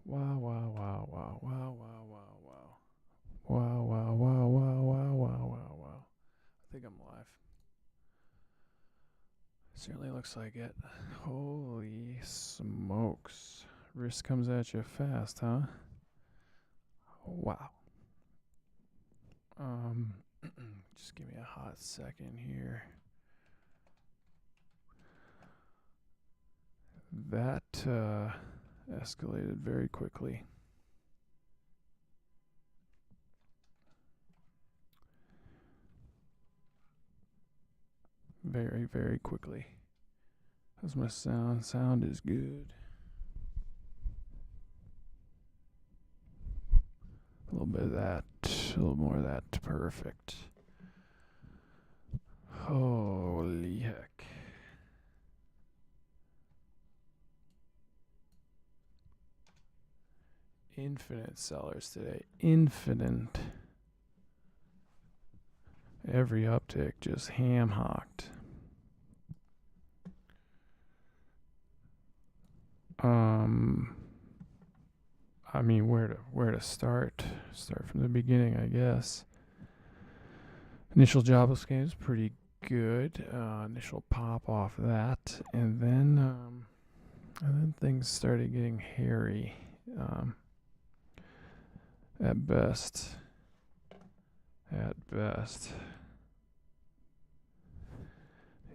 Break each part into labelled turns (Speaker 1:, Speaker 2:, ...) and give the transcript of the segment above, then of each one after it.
Speaker 1: Wow, wow, wow, wow, wow, wow, wow, wow. Wow, wow, wow, wow, wow, wow, wow, wow. I think I'm live. Certainly looks like it. Holy smokes. Wrist comes at you fast, huh? Wow. Um, just give me a hot second here. That escalated very quickly. Very, very quickly. How's my sound? Sound is good. A little bit of that. A little more of that. Perfect. Holy heck. Infinite sellers today. Infinite. Every uptick just ham hocked. Um, I mean, where to start? Start from the beginning, I guess. Initial jobless gain is pretty good. Initial pop off that, and then things started getting hairy. Um, at best. At best.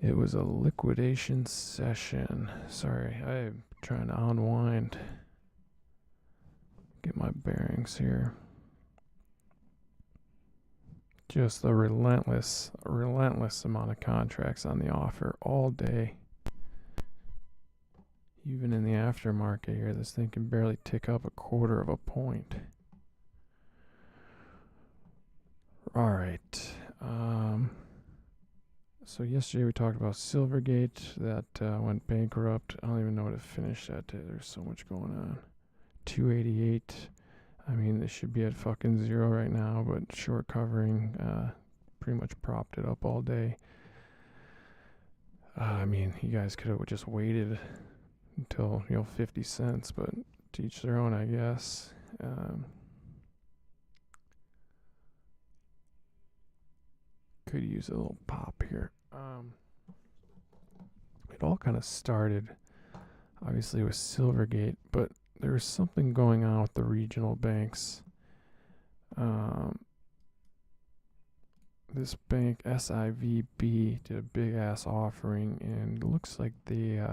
Speaker 1: It was a liquidation session. Sorry, I'm trying to unwind. Get my bearings here. Just a relentless amount of contracts on the offer all day. Even in the aftermarket here, this thing can barely tick up a quarter of a point. All right. So yesterday we talked about Silvergate that went bankrupt. I don't even know what it finished at. There's so much going on. 288. I mean, this should be at fucking zero right now, but short covering pretty much propped it up all day. I mean, you guys could have just waited until 50 cents, but to each their own, I guess. Could use a little pop here. It all kind of started, obviously, with Silvergate, but there was something going on with the regional banks. This bank, SIVB, did a big ass offering, and it looks like they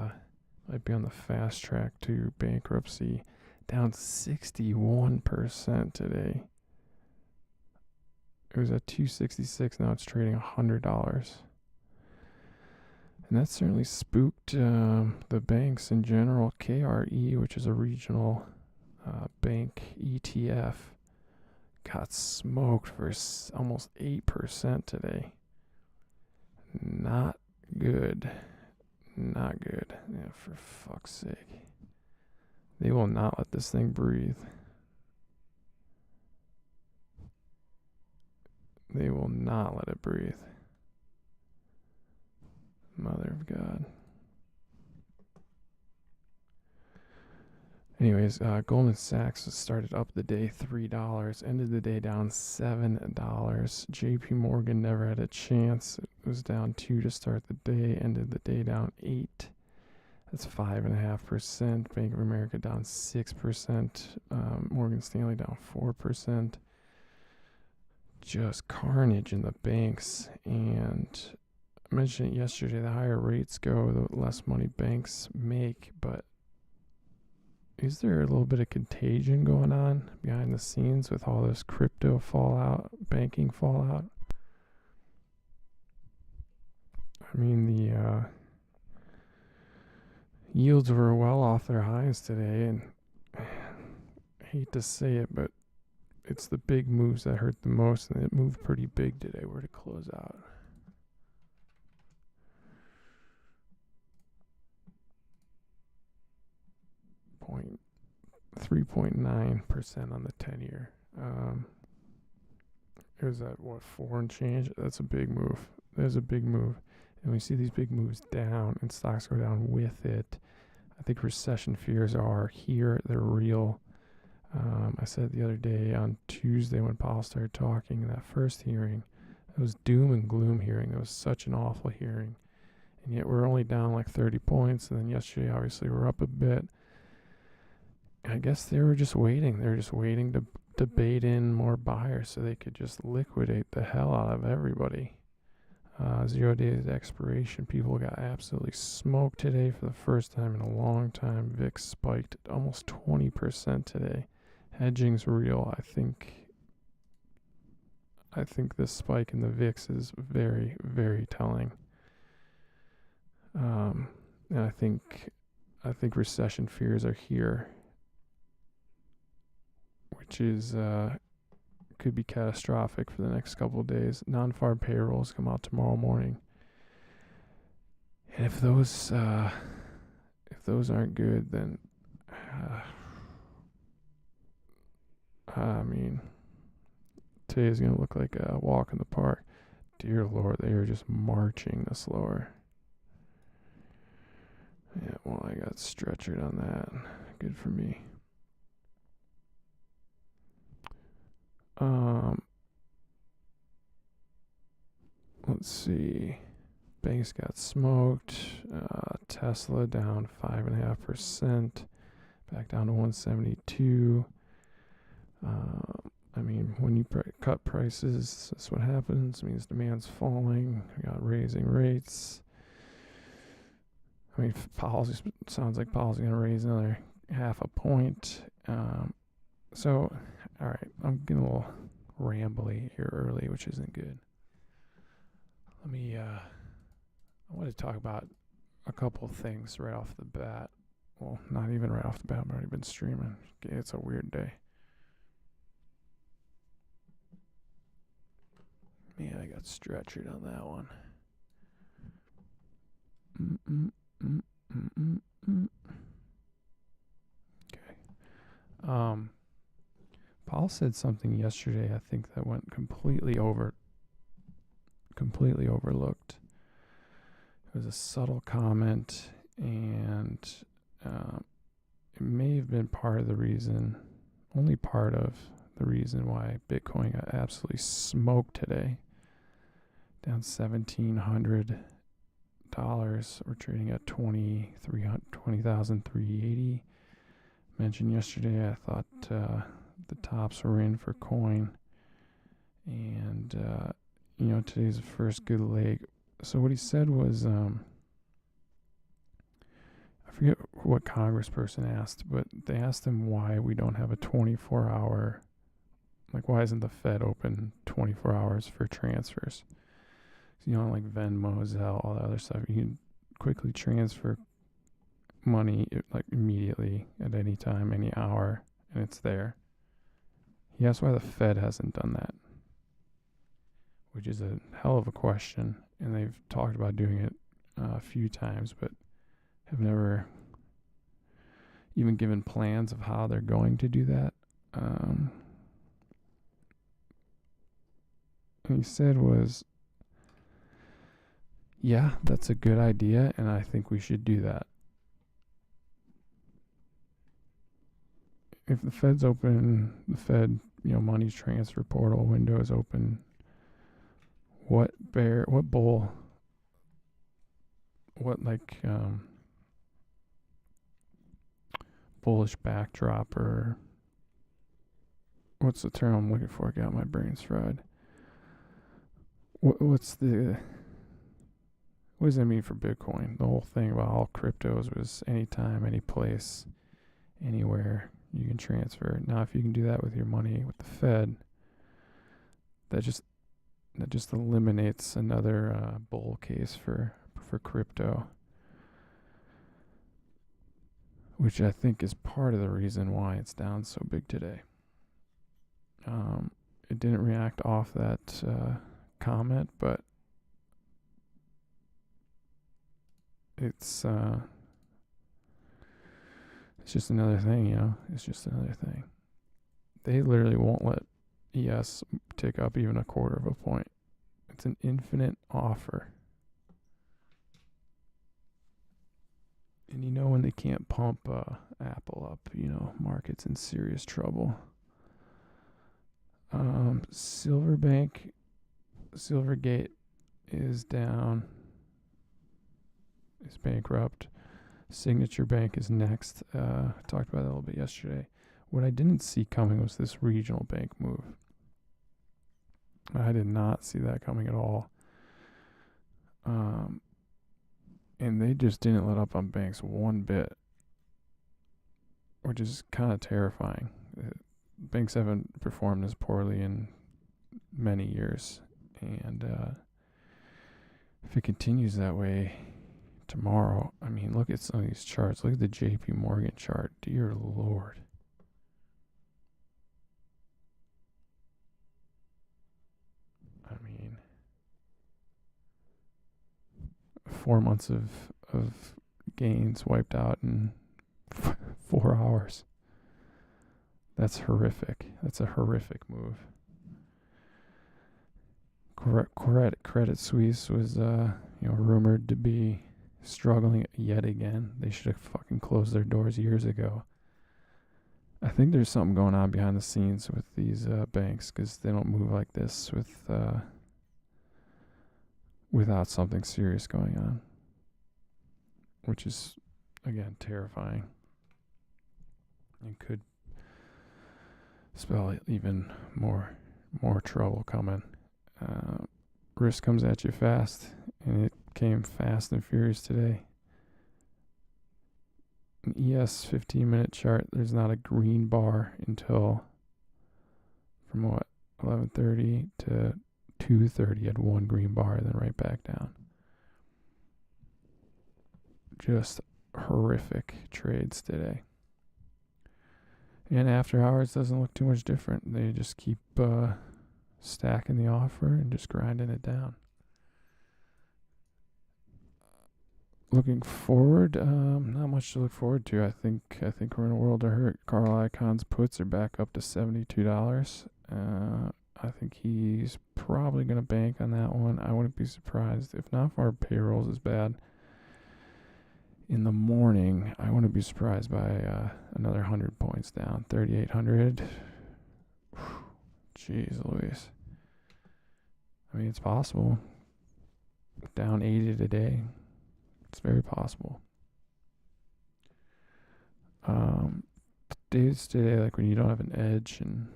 Speaker 1: might be on the fast track to bankruptcy, down 61% today. It was at 266. Now it's trading $100. And that certainly spooked the banks in general. KRE, which is a regional bank ETF, got smoked for almost 8% today. Not good. Not good. Yeah, for fuck's sake. They will not let this thing breathe. They will not let it breathe. Mother of God. Anyways, Goldman Sachs started up the day $3, ended the day down $7. JP Morgan never had a chance. It was down 2 to start the day, ended the day down 8. That's 5.5%. Bank of America down 6%. Morgan Stanley down 4%. Just carnage in the banks. And I mentioned it yesterday, the higher rates go, the less money banks make. But is there a little bit of contagion going on behind the scenes with all this crypto fallout, banking fallout? I mean, the yields were well off their highs today, and I hate to say it, but it's the big moves that hurt the most, and it moved pretty big today. Where to close out? 3.9% on the 10-year. It was at what, 4 and change? That's a big move. There's a big move, and we see these big moves down, and stocks go down with it. I think recession fears are here. They're real. I said the other day on Tuesday when Paul started talking, that first hearing, it was doom and gloom hearing. It was such an awful hearing. And yet we're only down like 30 points. And then yesterday, obviously, we're up a bit. I guess they were just waiting. They were just waiting to bait in more buyers so they could just liquidate the hell out of everybody. 0 days expiration. People got absolutely smoked today for the first time in a long time. VIX spiked almost 20% today. Hedging's real. I think this spike in the VIX is very, very telling. And I think recession fears are here, which is could be catastrophic for the next couple of days. Non-farm payrolls come out tomorrow morning, and if those aren't good, then I mean, today is gonna look like a walk in the park. Dear Lord, they are just marching this lower. Yeah, well, I got stretchered on that. Good for me. Let's see. Banks got smoked. Tesla down 5.5%, back down to 172. I mean, when you cut prices, that's what happens. It means demand's falling. We got raising rates. I mean, policy sounds like policy going to raise another 0.5 point. So, all right, I'm getting a little rambly here early, which isn't good. I want to talk about a couple of things right off the bat. Well, not even right off the bat. I've already been streaming. It's a weird day. Man, I got stretchered on that one. Okay. Paul said something yesterday, I think, that went completely overlooked. It was a subtle comment, and it may have been part of the reason, only part of the reason why Bitcoin got absolutely smoked today. Down $1,700. We're trading at 20,380. Mentioned yesterday, I thought the tops were in for coin, and today's the first good leg. So what he said was, I forget what congressperson asked, but they asked him why we don't have a 24-hour, like why isn't the Fed open 24 hours for transfers? Like Venmo, Zelle, all that other stuff, you can quickly transfer money like immediately at any time, any hour, and it's there. He asked why the Fed hasn't done that, which is a hell of a question, and they've talked about doing it a few times, but have never even given plans of how they're going to do that. And he said was, yeah, that's a good idea, and I think we should do that. If the Fed's open, the Fed, money transfer portal window is open, what bullish backdrop, or what's the term I'm looking for? Got my brains fried. What does that mean for Bitcoin? The whole thing about all cryptos was anytime, any place, anywhere you can transfer. Now, if you can do that with your money with the Fed, that just eliminates another bull case for crypto, which I think is part of the reason why it's down so big today. It didn't react off that comment, but it's just another thing, It's just another thing. They literally won't let ES tick up even a quarter of a point. It's an infinite offer. And you know when they can't pump Apple up, market's in serious trouble. Silvergate is down, is bankrupt. Signature Bank is next. Talked about that a little bit yesterday. What I didn't see coming was this regional bank move. I did not see that coming at all. And they just didn't let up on banks one bit, which is kind of terrifying. Banks haven't performed as poorly in many years. And if it continues that way tomorrow, I mean, look at some of these charts. Look at the JP Morgan chart. Dear Lord. I mean, 4 months of gains wiped out in 4 hours. That's horrific. That's a horrific move. Credit Suisse was, rumored to be struggling yet again. They should have fucking closed their doors years ago. I think there's something going on behind the scenes with these banks, because they don't move like this without something serious going on, which is, again, terrifying and could spell even more trouble coming. Risk comes at you fast, and it came fast and furious today. An ES 15-minute chart, there's not a green bar until from 11:30 to 2:30 had one green bar, and then right back down. Just horrific trades today. And after hours doesn't look too much different. They just keep stacking the offer and just grinding it down. Looking forward, not much to look forward to. I think we're in a world of hurt. Carl Icahn's puts are back up to $72. I think he's probably going to bank on that one. I wouldn't be surprised if not for our payrolls is bad. In the morning, I wouldn't be surprised by another 100 points down, 3,800. Jeez Louise. I mean, it's possible. Down 80 today. It's very possible. Days today, like when you don't have an edge and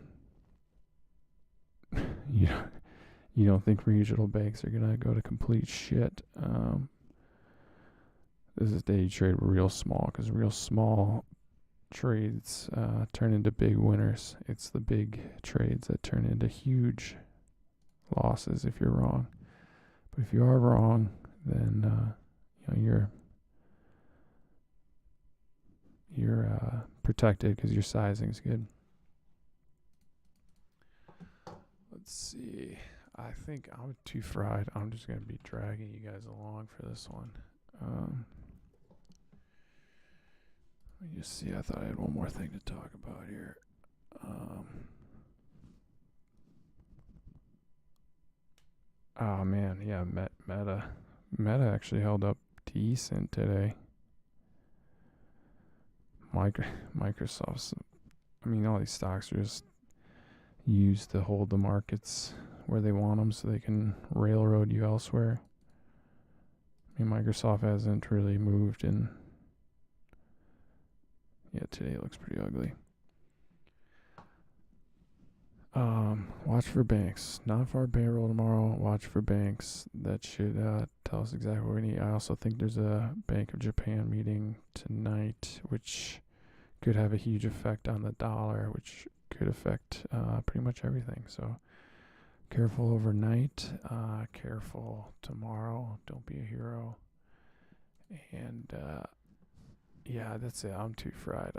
Speaker 1: you don't think regional banks are gonna go to complete shit. This is the day you trade real small, because real small trades turn into big winners. It's the big trades that turn into huge losses if you're wrong. But if you are wrong, then you're protected because your sizing's good. Let's see. I think I'm too fried. I'm just gonna be dragging you guys along for this one. Let me just see. I thought I had one more thing to talk about here. Oh man, yeah, Meta actually held up decent today. Microsoft's, I mean, all these stocks are just used to hold the markets where they want them so they can railroad you elsewhere. I mean, Microsoft hasn't really moved in. Yeah, today it looks pretty ugly. Watch for banks. Not for our payroll tomorrow. Watch for banks. That should tell us exactly what we need. I also think there's a Bank of Japan meeting tonight, which could have a huge effect on the dollar, which could affect pretty much everything. So careful overnight. Careful tomorrow. Don't be a hero. And yeah, that's it. I'm too fried.